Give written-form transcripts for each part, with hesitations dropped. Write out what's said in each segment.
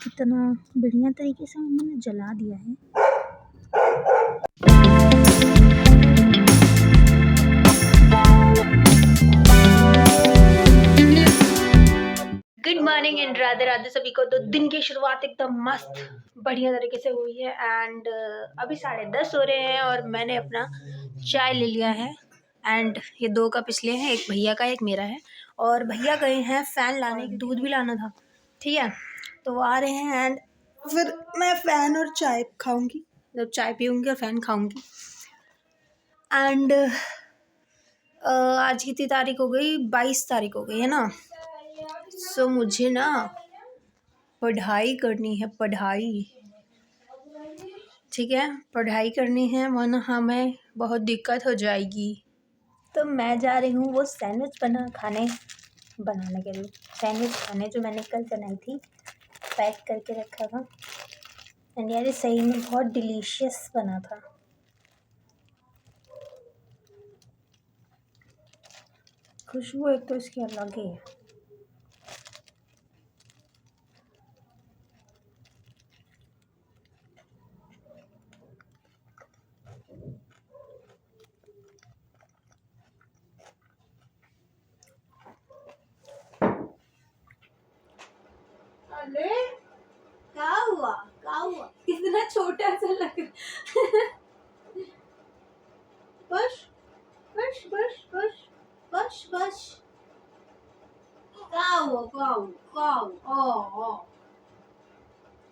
कितना बढ़िया तरीके से मैंने जला दिया है। Good morning and Radhe Radhe सभी को। तो दिन की शुरुआत एकदम मस्त बढ़िया तरीके से हुई है एंड अभी 10:30 हो रहे हैं और मैंने अपना चाय ले लिया है एंड ये 2 कप इसलिए हैं, एक भैया का एक मेरा है। और भैया गए हैं फ़ैन लाने, दूध भी लाना था, ठीक है। तो वो आ रहे हैं एंड फिर मैं फ़ैन और चाय खाऊंगी, मतलब चाय पीऊँगी और फ़ैन खाऊंगी। एंड आज कितनी तारीख हो गई? 22 तारीख हो गई है ना। सो मुझे ना पढ़ाई करनी है, पढ़ाई, ठीक है, पढ़ाई करनी है वरना हमें बहुत दिक्कत हो जाएगी। तो मैं जा रही हूँ वो सैंडविच बनाने के लिए। सैंडविच खाने जो मैंने कल बनाई थी, पैक करके रखा था एंड यार सही में बहुत डिलीशियस बना था। खुशबू एक तो इसकी अलग ही है। अरे क्या हुआ? कितना छोटा सा लग बस बस बस बस बस बस ओ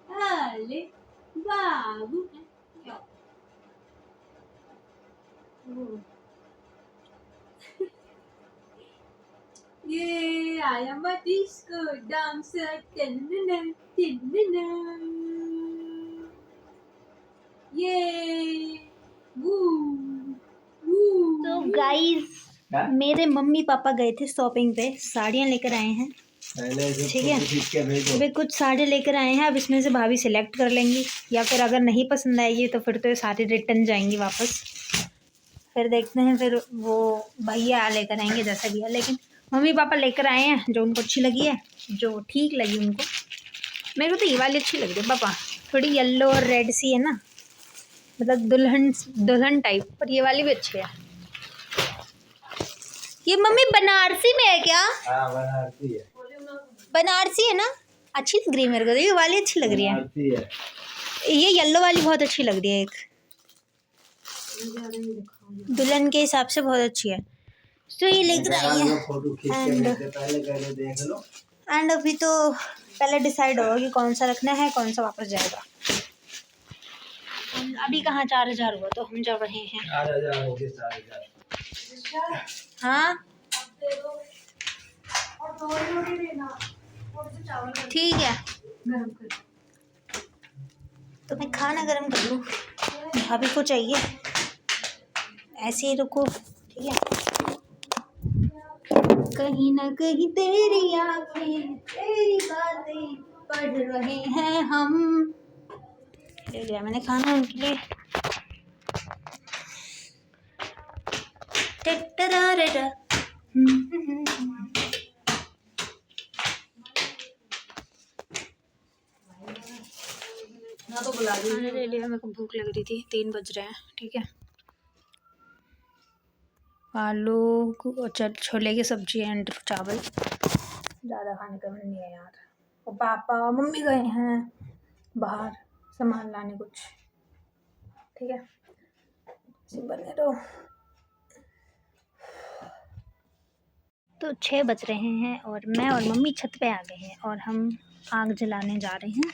अरे बाबू ये आया मैं डिस्को डांसर ये तो गाइस मेरे मम्मी पापा गए थे शॉपिंग पे, साड़ियाँ लेकर आए हैं, ठीक है। अभी कुछ साड़ी लेकर आए हैं, अब इसमें से भाभी सिलेक्ट कर लेंगी या फिर अगर नहीं पसंद आएगी तो फिर तो ये सारी रिटर्न जाएंगी वापस। फिर देखते हैं, फिर वो भैया लेकर आएंगे जैसा भी है, लेकिन मम्मी पापा लेकर आए हैं जो उनको अच्छी लगी है, जो ठीक लगी उनको। मेरे को तो ये वाली अच्छी लग रही है पापा, थोड़ी येलो और रेड सी है ना, मतलब दुल्हन टाइप, पर ये वाली भी अच्छी है। ये मम्मी बनारसी में है क्या? हाँ बनारसी है। बनारसी है ना, अच्छी लग रही है मेरे को, ये वाली अच्छी लग रही है। ये येलो वाली बहुत अच्छी लग रही है, एक दुल्हन के हिसाब से बहुत अच्छी है। तो ये लेकर आई है एंड अभी तो पहले डिसाइड होगा कि कौन सा रखना है, कौन सा वापस जाएगा। अभी कहाँ 4,000 हुआ, तो हम जा रहे हैं 8,000 हो गए, 4,000। हाँ ठीक है, तो मैं खाना गरम कर लूँ, भाभी को चाहिए, ऐसे ही रुको, ठीक है। कहीं ना कहीं तेरी आँखें तेरी बातें पढ़ रहे हैं हम। ले लिया मैंने खाना उनके लिए। तो बुला ले लिया, मेरे को भूख लग रही थी, 3 बज रहे हैं, ठीक है। आलू छोले की सब्जी एंड चावल, ज़्यादा खाने का मन नहीं है यार। और पापा और मम्मी गए हैं बाहर सामान लाने कुछ, ठीक है। बने रहो। तो 6 बज रहे हैं और मैं और मम्मी छत पे आ गए हैं और हम आग जलाने जा रहे हैं,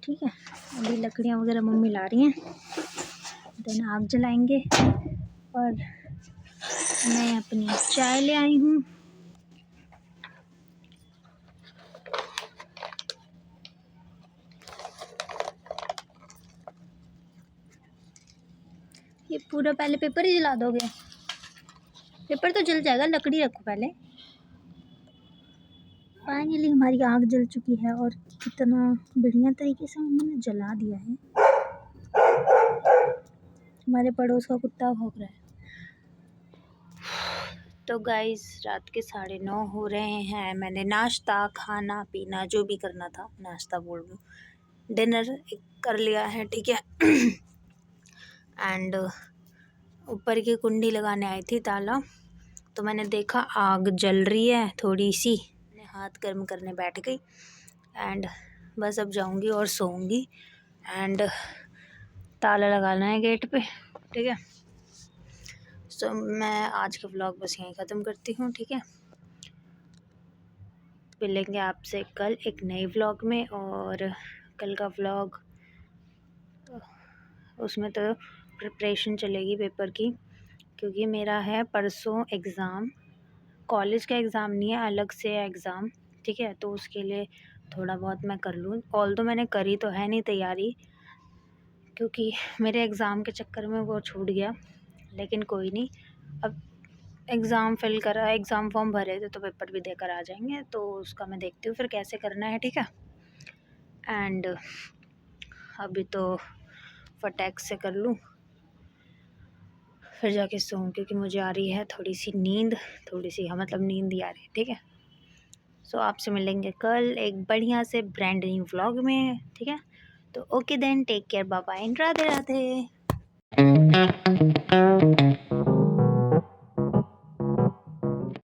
ठीक है। अभी लकड़ियाँ वगैरह मम्मी ला रही हैं, देन आग जलाएंगे। और मैं अपनी चाय ले आई हूँ, ये पूरा पहले पेपर ही जला दोगे? पेपर तो जल जाएगा, लकड़ी रखो पहले। फाइनली हमारी आग जल चुकी है और कितना बढ़िया तरीके से हमने जला दिया है। हमारे पड़ोस का कुत्ता भौंक रहा है। तो गाइस रात के 9:30 हो रहे हैं। मैंने नाश्ता खाना पीना जो भी करना था, नाश्ता बोल दूँ, डिनर कर लिया है, ठीक है। एंड ऊपर की कुंडी लगाने आई थी ताला, तो मैंने देखा आग जल रही है थोड़ी सी, मैंने हाथ गर्म करने बैठ गई। एंड बस अब जाऊंगी और सोऊंगी। एंड ताला लगाना है गेट पे, ठीक है। सो मैं आज का व्लॉग बस यहीं ख़त्म करती हूँ, ठीक है। मिलेंगे आपसे कल एक नए व्लॉग में। और कल का व्लॉग उसमें तो प्रिपरेशन चलेगी पेपर की, क्योंकि मेरा है परसों एग्ज़ाम। कॉलेज का एग्ज़ाम नहीं है, अलग से एग्ज़ाम, ठीक है। तो उसके लिए थोड़ा बहुत मैं कर लूँ। ऑल्दो मैंने करी तो है नहीं तैयारी, क्योंकि मेरे एग्ज़ाम के चक्कर में वो छूट गया। लेकिन कोई नहीं, अब एग्ज़ाम एग्ज़ाम फॉर्म भरे थे तो पेपर भी देकर आ जाएंगे। तो उसका मैं देखती हूँ फिर कैसे करना है, ठीक है। एंड अभी तो फटाक से कर लूँ, फिर जाके सोऊं, क्योंकि मुझे आ रही है थोड़ी सी नींद, मतलब नींद ही आ रही है, ठीक है। सो आपसे मिलेंगे कल एक बढ़िया से ब्रांड न्यू व्लॉग में, ठीक है। तो okay then, take care, bye bye and Radhe Radhe.